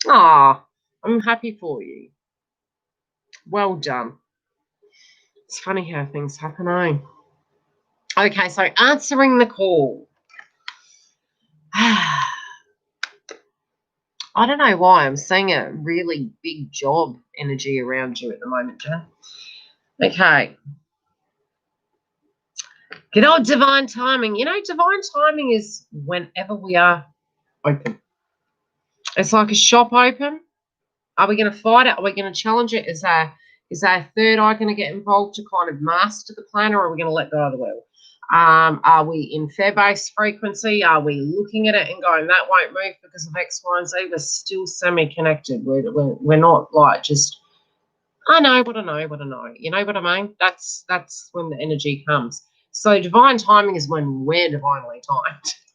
Speaker 1: Ah, I'm happy for you. Well done. It's funny how things happen, eh? Okay, so answering the call. I don't know why I'm seeing a really big job energy around you at the moment, Jen. Okay. Good old divine timing. You know, divine timing is whenever we are open. It's like a shop open. Are we going to fight it? Are we going to challenge it? Is our third eye going to get involved to kind of master the plan, or are we going to let go of the wheel? Are we in fair-based frequency? Are we looking at it and going, that won't move because of X, Y, and Z? We're still semi-connected. We're not like just, I know what I know, what I know. You know what I mean? That's when the energy comes. So divine timing is when we're divinely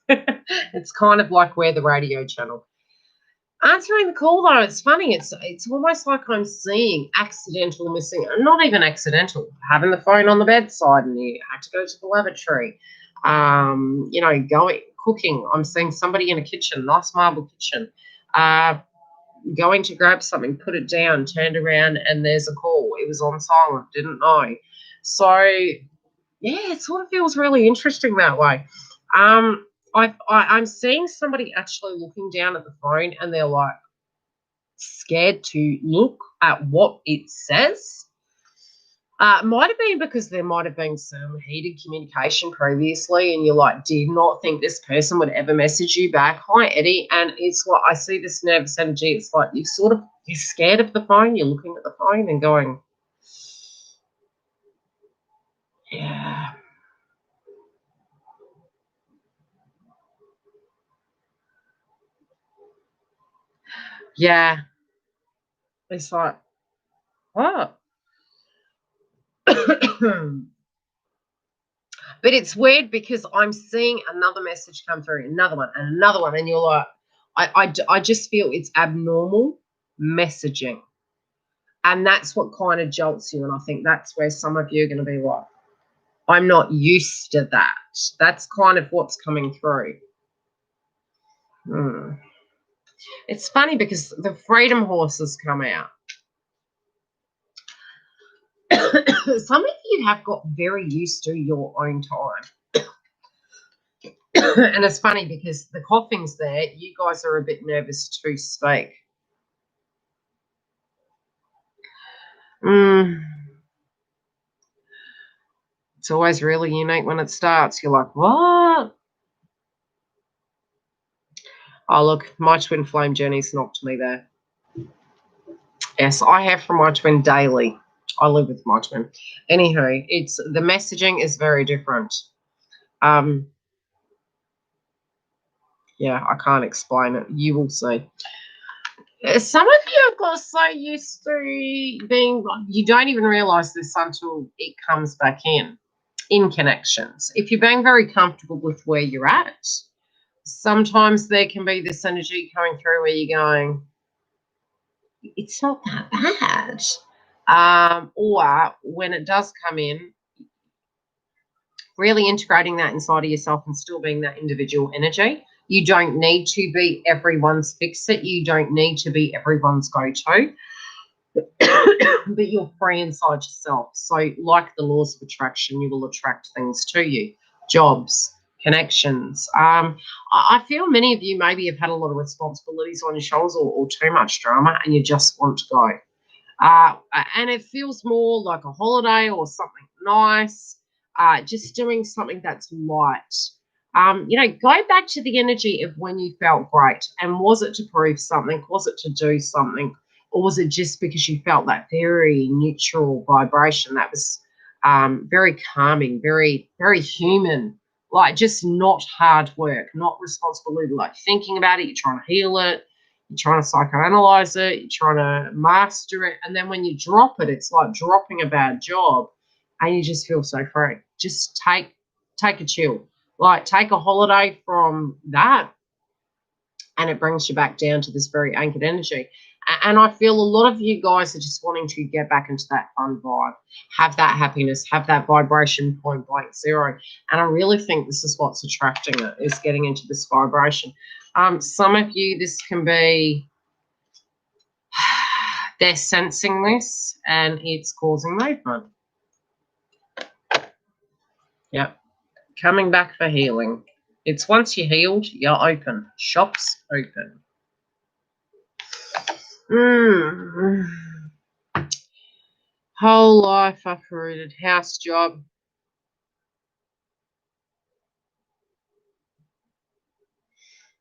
Speaker 1: timed. It's kind of like we're the radio channel. Answering the call, though, it's funny. It's almost like I'm seeing accidental missing, not even accidental, having the phone on the bedside and you had to go to the lavatory. You know, cooking. I'm seeing somebody in a kitchen, nice marble kitchen, going to grab something, put it down, turned around, and there's a call. It was on silent, didn't know. So, yeah, it sort of feels really interesting that way. I'm seeing somebody actually looking down at the phone and they're like scared to look at what it says. Might have been because there might have been some heated communication previously and you like did not think this person would ever message you back. Hi, Eddie. And it's like I see this nervous energy. It's like you're scared of the phone. You're looking at the phone and going, yeah. Yeah. It's like, what? But it's weird because I'm seeing another message come through, another one, and you're like, I just feel it's abnormal messaging. And that's what kind of jolts you. And I think that's where some of you are going to be like, I'm not used to that. That's kind of what's coming through. It's funny because the freedom horses come out. Some of you have got very used to your own time. And it's funny because the coughing's there. You guys are a bit nervous to speak. It's always really unique when it starts. You're like, what? Oh, look, my twin flame journey's knocked me there. Yes, I have from my twin daily. I live with my twin. Anywho, it's the messaging is very different. Yeah, I can't explain it. You will see. Some of you have got so used to being, you don't even realize this until it comes back in connections. If you're being very comfortable with where you're at, sometimes there can be this energy coming through where you're going, it's not that bad. Or when it does come in, really integrating that inside of yourself and still being that individual energy. You don't need to be everyone's fix-it. You don't need to be everyone's go-to. But you're free inside yourself. So like the laws of attraction, you will attract things to you. Jobs, connections. I feel many of you maybe have had a lot of responsibilities on your shoulders or too much drama and you just want to go. And it feels more like a holiday or something nice, just doing something that's light. Go back to the energy of when you felt great. And was it to prove something? Was it to do something? Or was it just because you felt that very neutral vibration that was very calming, very, very human, like just not hard work, not responsibility, like thinking about it, you're trying to heal it, you're trying to psychoanalyze it, you're trying to master it. And then when you drop it, it's like dropping a bad job and you just feel so free. Just take a chill, like take a holiday from that and it brings you back down to this very anchored energy. And I feel a lot of you guys are just wanting to get back into that fun vibe, have that happiness, have that vibration point blank zero. And I really think this is what's attracting it, is getting into this vibration. Some of you, this can be, they're sensing this and it's causing movement. Yep. Coming back for healing. It's once you're healed, you're open. Shops open. Whole life uprooted. House, job.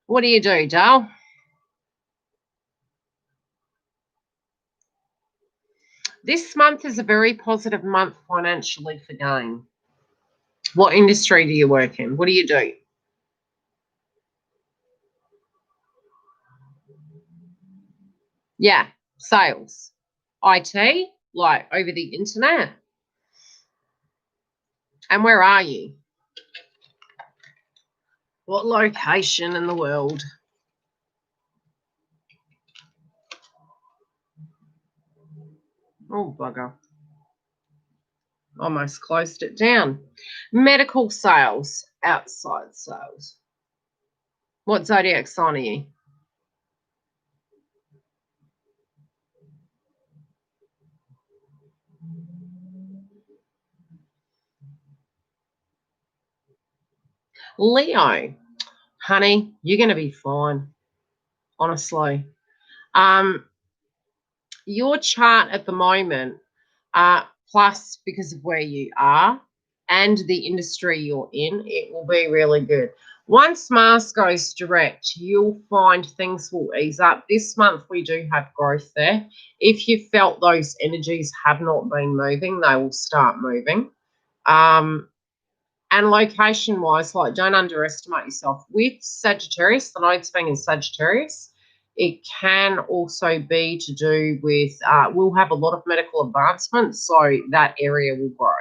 Speaker 1: What do you do, Dale? This month is a very positive month financially for gain. What industry do you work in? What do you do? Yeah, sales. IT, like over the internet. And where are you? What location in the world? Oh, bugger. Almost closed it down. Medical sales, outside sales. What zodiac sign are you? Leo. Honey, you're going to be fine, honestly. Your chart at the moment, plus because of where you are and the industry you're in, it will be really good. Once Mars goes direct, you'll find things will ease up. This month, we do have growth there. If you felt those energies have not been moving, they will start moving. And location-wise, like, don't underestimate yourself. With Sagittarius, the node's being in Sagittarius, it can also be to do with, we'll have a lot of medical advancements, so that area will grow.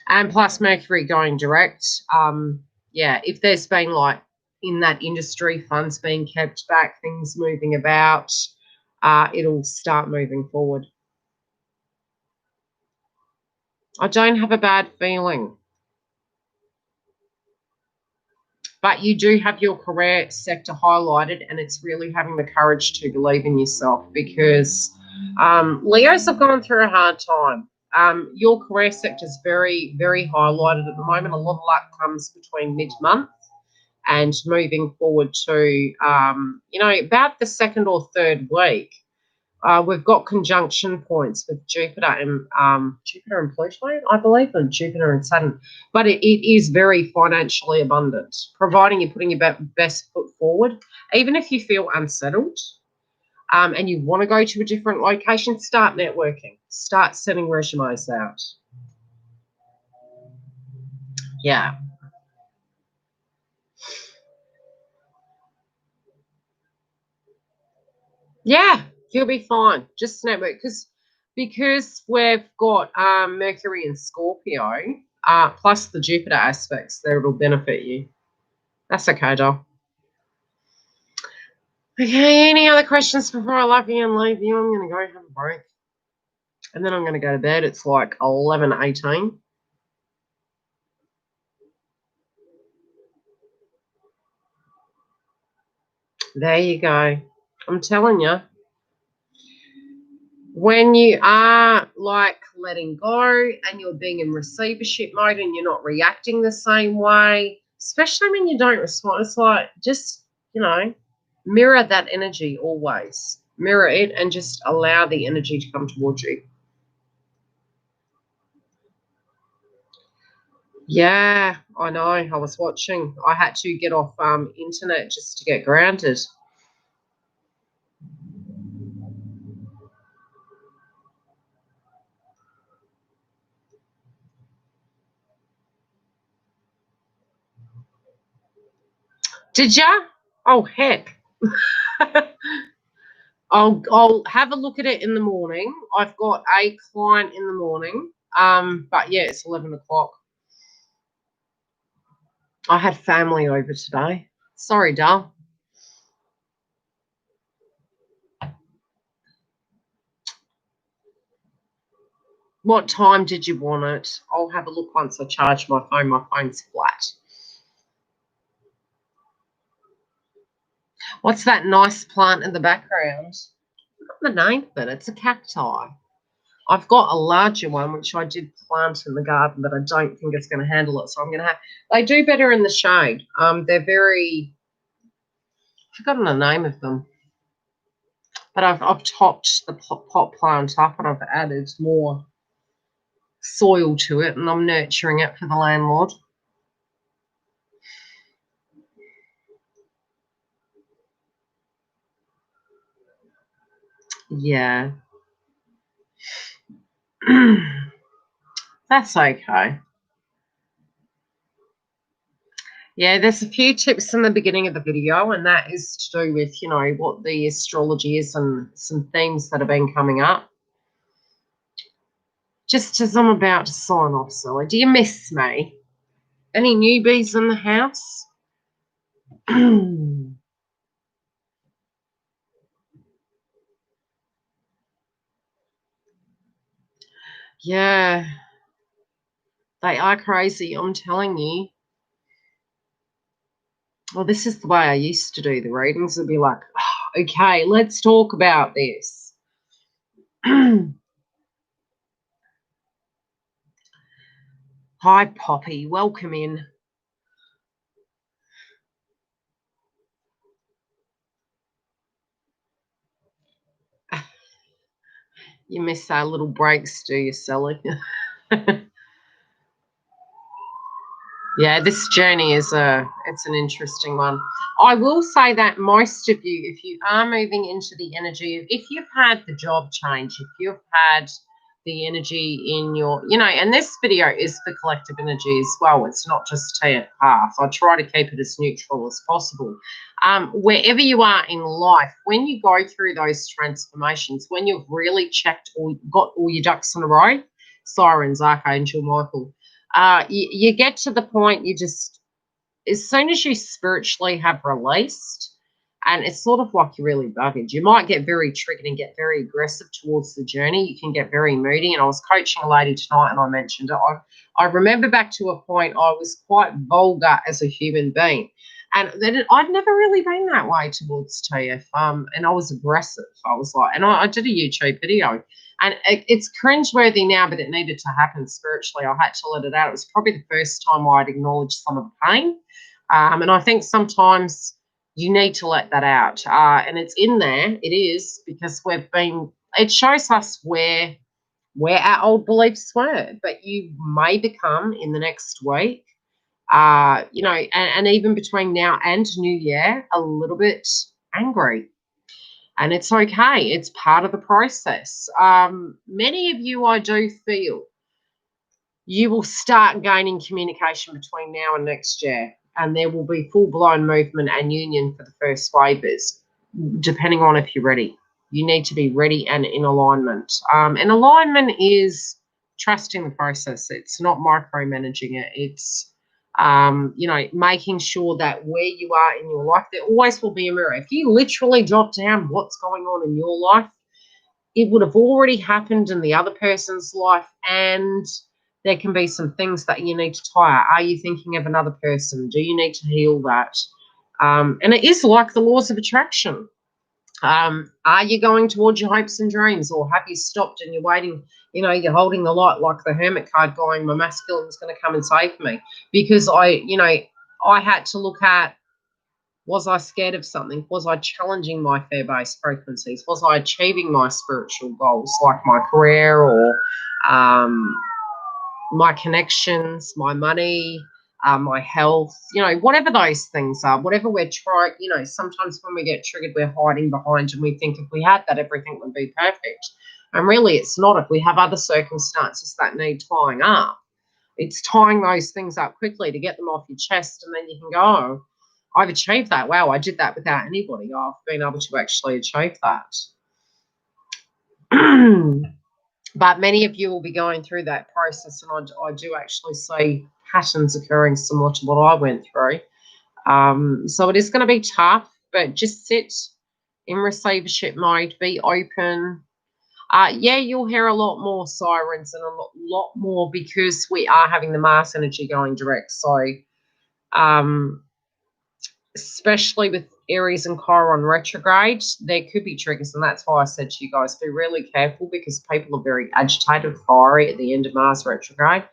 Speaker 1: And plus Mercury going direct, yeah, if there's been, like, in that industry, funds being kept back, things moving about, it'll start moving forward. I don't have a bad feeling. But you do have your career sector highlighted, and it's really having the courage to believe in yourself, because Leos have gone through a hard time. Your career sector is very, very highlighted at the moment. A lot of luck comes between mid-month and moving forward to, about the second or third week. We've got conjunction points with Jupiter and Pluto, I believe, and Jupiter and Saturn. But it is very financially abundant, providing you're putting your best foot forward. Even if you feel unsettled and you want to go to a different location, start networking. Start sending resumes out. Yeah. Yeah, you'll be fine. Just network, because we've got Mercury and Scorpio, plus the Jupiter aspects, that it'll benefit you. That's okay, doll. Okay, any other questions before I love you and leave you? I'm going to go have a break. And then I'm going to go to bed. It's like 11:18. There you go. I'm telling you. When you are, like, letting go and you're being in receivership mode and you're not reacting the same way, especially when you don't respond, it's like, just, mirror that energy always. Mirror it and just allow the energy to come towards you. Yeah, I know. I was watching. I had to get off internet just to get grounded. Did ya? Oh, heck. I'll have a look at it in the morning. I've got a client in the morning. But yeah, it's 11 o'clock. I had family over today. Sorry, Dal. What time did you want it? I'll have a look once I charge my phone. My phone's flat. What's that nice plant in the background? The name of it. It's a cacti. I've got a larger one, which I did plant in the garden, but I don't think it's going to handle it. So I'm going to have, they do better in the shade. They're very, I've forgotten the name of them, but I've topped the pot plant up and I've added more soil to it and I'm nurturing it for the landlord. Yeah. That's okay. Yeah, there's a few tips in the beginning of the video, and that is to do with, you know, what the astrology is and some themes that have been coming up. Just as I'm about to sign off, Sally, do you miss me? Any newbies in the house? Yeah, they are crazy, I'm telling you. Well, this is the way I used to do the readings. It'd be like, oh, okay, let's talk about this. Hi, Poppy. Welcome in. You miss our little breaks, do you, Sally? Yeah, this journey is it's an interesting one. I will say that most of you, if you are moving into the energy of, if you've had the job change, if you've had the energy in your, you know, and this video is for collective energy as well. It's not just TF path. I try to keep it as neutral as possible. Wherever you are in life, when you go through those transformations, when you've really checked or got all your ducks in a row, sirens, Archangel Michael, you get to the point you just, as soon as you spiritually have released, and it's sort of like you're really buggered, you might get very triggered and get very aggressive towards the journey. You can get very moody. And I was coaching a lady tonight and I mentioned it. I remember back to a point I was quite vulgar as a human being. And then I'd never really been that way towards TF. And I was aggressive. I was like, and I did a YouTube video. And it's cringeworthy now, but it needed to happen spiritually. I had to let it out. It was probably the first time I'd acknowledged some of the pain. And I think sometimes you need to let that out. And it's in there. It is, because it shows us where our old beliefs were. But you may become in the next week, you know, and even between now and New Year, a little bit angry. And it's okay. It's part of the process. Many of you, I do feel, you will start gaining communication between now and next year. And there will be full-blown movement and union for the first wavers, depending on if you're ready. You need to be ready and in alignment. And alignment is trusting the process. It's not micromanaging it. It's, you know, making sure that where you are in your life, there always will be a mirror. If you literally drop down what's going on in your life, it would have already happened in the other person's life, and there can be some things that you need to tie out. Are you thinking of another person? Do you need to heal that? And it is like the laws of attraction. Are you going towards your hopes and dreams, or have you stopped and you're waiting? You know, you're holding the light like the hermit card going, my masculine's going to come and save me. Because I had to look at, was I scared of something? Was I challenging my fear-based frequencies? Was I achieving my spiritual goals, like my career or my connections, my money, my health? You know, whatever those things are, whatever we're trying, you know, sometimes when we get triggered, we're hiding behind and we think if we had that, everything would be perfect. And really, it's not. If we have other circumstances that need tying up, it's tying those things up quickly to get them off your chest, and then you can go, oh, I've achieved that. Wow, I did that without anybody. I've been able to actually achieve that. But many of you will be going through that process, and I do actually see patterns occurring similar to what I went through. So it is going to be tough, but just sit in receivership mode, be open. Yeah, you'll hear a lot more sirens and a lot more because we are having the Mars energy going direct. So, especially with Aries and Chiron retrograde, there could be triggers, and that's why I said to you guys, be really careful because people are very agitated, fiery at the end of Mars retrograde.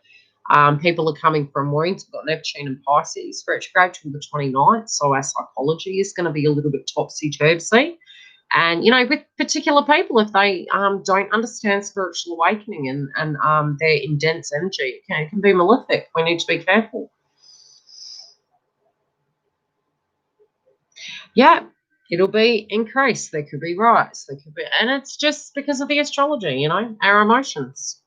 Speaker 1: People are coming from wounds. We've got Neptune and Pisces retrograde till the 29th, so our psychology is going to be a little bit topsy-turvy. And, you know, with particular people, if they don't understand spiritual awakening and they're in dense energy, it can be malefic. We need to be careful. Yeah, it'll be increased. There could be rise. There could be, and it's just because of the astrology, you know, our emotions.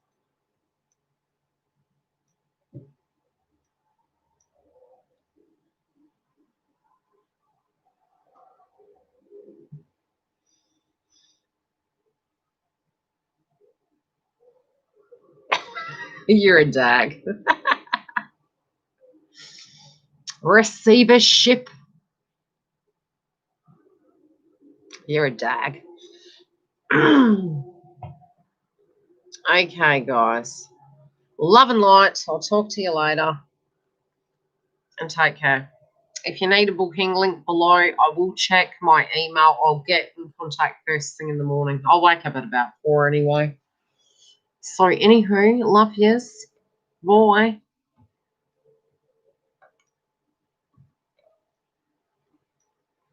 Speaker 1: You're a dag. Receivership. You're a dag. Okay, guys. Love and light. I'll talk to you later. And take care. If you need a booking, link below. I will check my email. I'll get in contact first thing in the morning. I'll wake up at about 4 anyway. So, anywho, love yous. Bye.